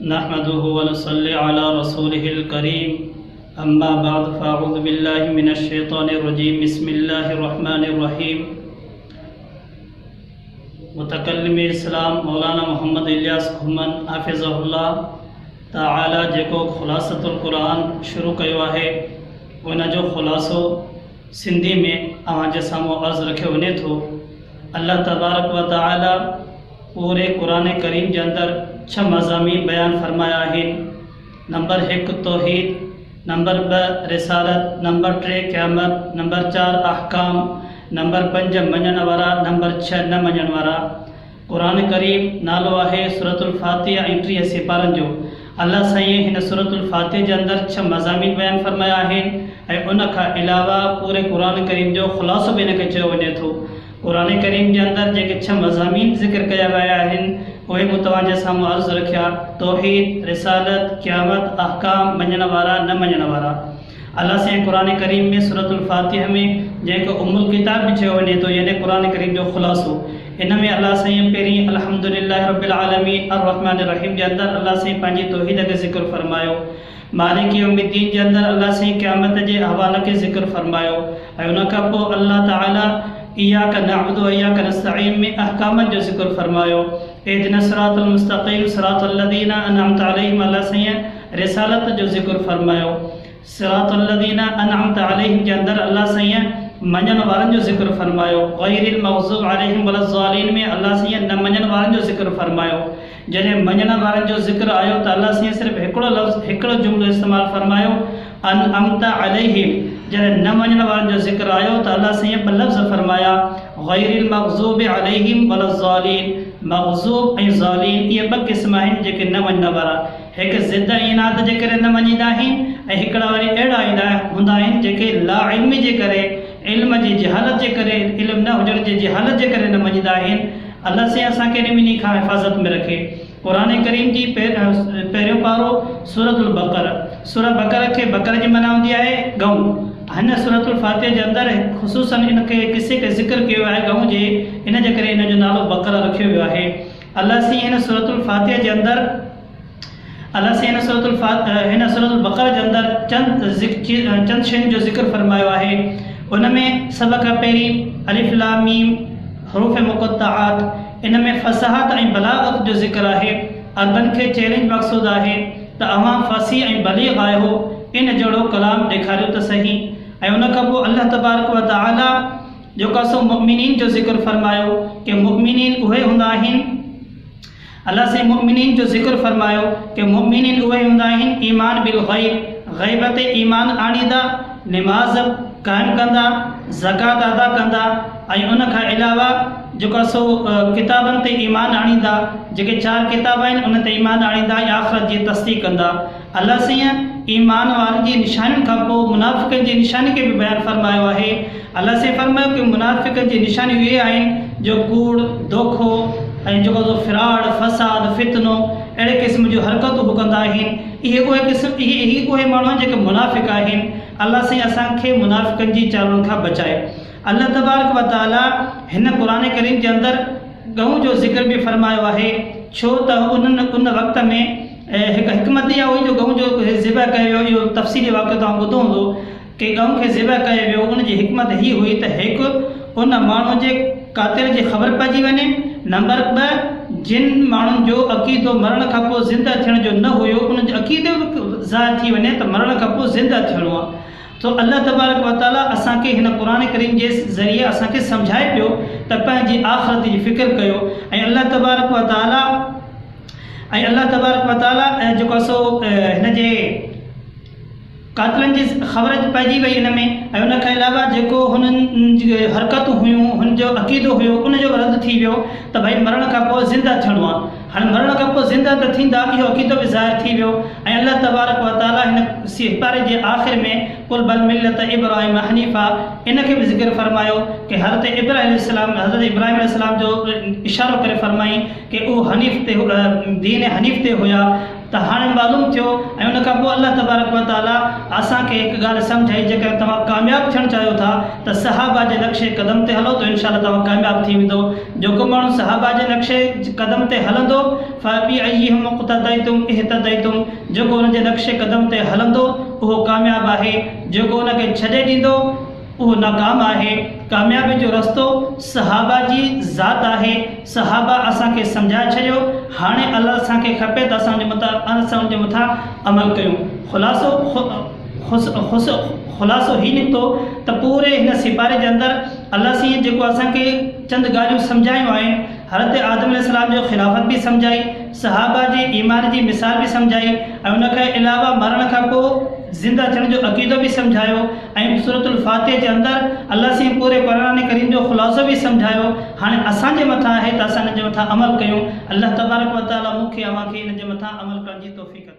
نحمده ونصلي على رسوله الكريم اما بعد فاعوذ بالله من الشيطان الرجيم بسم الله الرحمن الرحيم متکلم اسلام مولانا محمد الياس گھمن حافظه الله تعالى جيڪو خلاصة القرآن شروع کيو آهي ان جو خلاصو سنڏي ۾ اوهان جي سامهون عرض رکيو وڃي ٿو. اللہ تبارک و تعالی پورے قرآن کریم کے اندر 6 مضامین بیان فرمایا ہے. نمبر 1 توحید، نمبر 2 رسالت، نمبر 3 قیامت، نمبر 4 احکام، نمبر 5 منجن وارا، نمبر 6 نہ منجن وارا. قرآن کریم نالو ہے سورۃ الفاتحہ 30 سپارن جو. اللہ سائیں ہن سورۃ الفاتحہ کے اندر 6 مضامین بیان فرمایا ہے اور ان کا علاوہ پورے قرآن کریم جو خلاصو بھی نہ چیو ونے تھو. قرآن کریم کے اندر جے 6 مضامین ذکر کیا گیا ہیں وہ متوجہ ساموں عرض رکھیا: توحید، رسالت، قیامت، احکام، منجن وارا، نہ منجن وارا. اللہ سے قرآن کریم میں سورۃ الفاتحہ میں جے کو ام الکتاب بھی چیو ونے تو یعنی قرآن کریم جو خلاصو ان میں اللہ سے پہری الحمدللہ رب العالمین الرحمن الرحیم کے اندر اللہ سے پنجی توحید کے ذکر فرمایو. مالک یوم الدین کے اندر اللہ سے قیامت کے احوال کے ذکر فرمایو. اور ان کا پو اللہ تعالی ایاک نعبد و ایاک نستعین میں احکامت جو ذکر فرمایو. اهدنا الصراط المستقیم صراط الذین انعمت علیہم. اللہ سے رسالت جو ذکر فرمایو. صراط الذین انعمت علیہم کے اندر اللہ سے منجن وارن جو ذکر فرمایو. غیر المغضوب علیہم ولا الضالین میں اللہ سے نہ منجن وارن جو ذکر فرمایو. جڏهं منجن وارن جو ذکر آیو تو اللہ سے صرف ہکڑو لفظ ہکڑو جملو استعمال فرمایو انعمت علیہم. جڏهं نہ منجن وارن جو ذکر آیو تو اللہ سے ب لفظ فرمایا غیر المغضوب علیہم ولا الضالین. مغضوب ۽ ضالین یہ ب قسم ہیں جيڪي نہ منجن وارا. ایک ضد اعنات جے کرے نہ منجدا ہیں ۽ ہکڑا وری اڑا ہوندا ہیں جيڪي لا علم جے کرے علم جی جہالت جے کرے علم نہ ہوجن جے جہالت جے کرے نہ منجدا ہیں. اللہ سے اساں کے نمینی کھا حفاظت میں رکھے. قرآن کریم جی پہریوں پارو سورۃ البقرہ. سورہ بقرہ کے بقرہ جی معنی ہوندی ہے گؤں. ہن سورۃ الفاتحہ کے اندر خصوصاً ان کے قصے کے ذکر کیو ہے گؤں جے ان جے کرے ان جو نالو بقرہ رکھیو ویو ہے. اللہ سے ان سورۃ الفاتحہ کے اندر اللہ سے ان سورۃ البقرہ کے اندر چند شین جو ذکر فرمایا ہے. ان میں سب کا پہری الف لام میم حروف مقطعات ان میں فصاحت ۽ بلاغت جو ذکر ہے. عربن کے چیلنج مقصود ہے تو اواں فصیح ۽ بلیغ آہو ان جڑو کلام ॾेखारियो त सही. ऐं उन खां पोइ अल्लाह तबारक व ताला जेको सो मुमिनीन जो ज़िक्र फरमायो कि मुमिनीन उहे हूंदा आहिनि. अल्लाह से मुमिनीन जो ज़िक्र फरमायो कि मुमिनीन उहे हूंदा आहिनि ईमान बिल गैब, गैब ते ईमान आणींदा, नमाज़ क़ाइमु कंदा, ज़कात अदा कंदा ऐं उन खां अलावा जेको सो किताबनि ते ईमान आणींदा. जेके 4 किताब आहिनि उन ते ईमान आणींदा ऐं आख़िरत जी तस्दीक़ कंदा. अल्लाह से ईमान वारनि जी निशानियुनि खां पोइ मुनाफ़िक़नि जी निशानी खे बि बयानु फरमायो आहे. अल्लाह से फरमायो कि मुनाफ़िक़नि जी निशानियूं इहे आहिनि जो कूड़, धोखो ऐं जेको फिराड, फसाद, फितनो अहिड़े क़िस्म जूं हरकतूं कंदा आहिनि. इहे उहे माण्हू आहिनि जेके मुनाफ़िक़ आहिनि. अल्लाह से असांखे मुनाफ़िक़नि जी चालुनि खां बचाए. अल्लाह तबारक व ताला हिन क़ुरान करीम के अंदर गऊं जो ज़िक्र भी फरमायो आहे. छो त उन वक़्त में हिकु हिकमत इहा हुई जो गऊं जो ज़िबह कयो वियो. इहो तफ़सीली वाक़ियो तव्हां ॿुधो हूंदो कि गऊं खे ज़िबह कयो वियो. उन जी हिकमत हीअ हुई त हिकु उन माण्हू जे कातिल जी ख़बर पइजी वञे. नंबर 2 जिन माण्हुनि जो अक़ीदो मरण खां पोइ ज़िंदा थियण जो न हुयो उन जो अक़ीदो ज़ाहिर थी वञे त मरण खां पोइ ज़िंदा थियणो आहे. तो अल्लाह तबारक व ताला असांखे हिन क़ुरान करीम जे ज़रिए असांखे सम्झाए पियो त पंहिंजी आख़िरत जी फ़िक्र कयो. ऐं अल्लाह तबारक व ताला जेको सो हिन जे कातिलनि जी ख़बर पइजी वई हिन में. ऐं उन खां अलावा जेको हुननि जी हरकतूं हुयूं, हुन जो अक़ीदो हुयो उन जो रद्द थी वियो त भई मरण खां पोइ ज़िंदा थियणो आहे. हाणे मरण खां पोइ ज़िंदा त थींदा, इहो अक़ीदो बि ज़ाहिर थी वियो. ऐं अल्लाह तबारक व ताला हिन सिपारे जे आख़िर में कुल बल मिलत इब्राहिम हनीफ़ा इन खे बि ज़िक्र फरमायो कि हज़रत इब्राहिम जो इशारो करे फरमाई कि उहो हनीफ़ ते दीन हनीफ़ ते हुया. त हाणे मालूम थियो ऐं उन खां पोइ अल्लाह तबारक व ताला असांखे हिकु ॻाल्हि सम्झाई जेकर तव्हां कामयाबु थियणु चाहियो था त सहाबा जे नक्शे क़दम ते हलो त इनशा तव्हां कामयाबु थी वेंदो। जेको माण्हू सहाबा जे नक्शे क़दम ते हलंदो फ़बीअय्यिहिम मुक़्तदैतुम इह्तदैतुम, जेको हुन जे नक्शे क़दम ते हलंदो उहो कामयाबु आहे, जेको हुनखे छॾे ॾींदो उहो नाकाम आहे। कामयाबी जो रस्तो सहाबा जी ज़ात आहे। सहाबा असांखे सम्झाए छॾियो, हाणे अल्लाह असांखे खपे त असांजे मथां अमल कयूं। ख़ुलासो ही निकितो त पूरे हिन सिपारे जे अंदरि अल्लाह साईं जेको असांखे चंद ॻाल्हियूं सम्झायूं आहिनि, हज़रत आदम अलैहिस्सलाम जो ख़िलाफ़त बि सम्झाई, सहाबा जी ईमान जी मिसाल बि सम्झाई ऐं उनखे अलावा मरण खां पोइ ज़िंदा थियण जो अक़ीदो बि सम्झायो ऐं सूरतुल फातिह जे अंदरि अल्लाह साईं पूरे क़ुरान करीम जो ख़ुलासो बि सम्झायो। हाणे असांजे मथां आहे त असां हिन जे मथां अमल कयूं। अल्लाह तबारक व ताला मूंखे अव्हांखे हिन जे मथां अमल करण जी तौफ़ीक़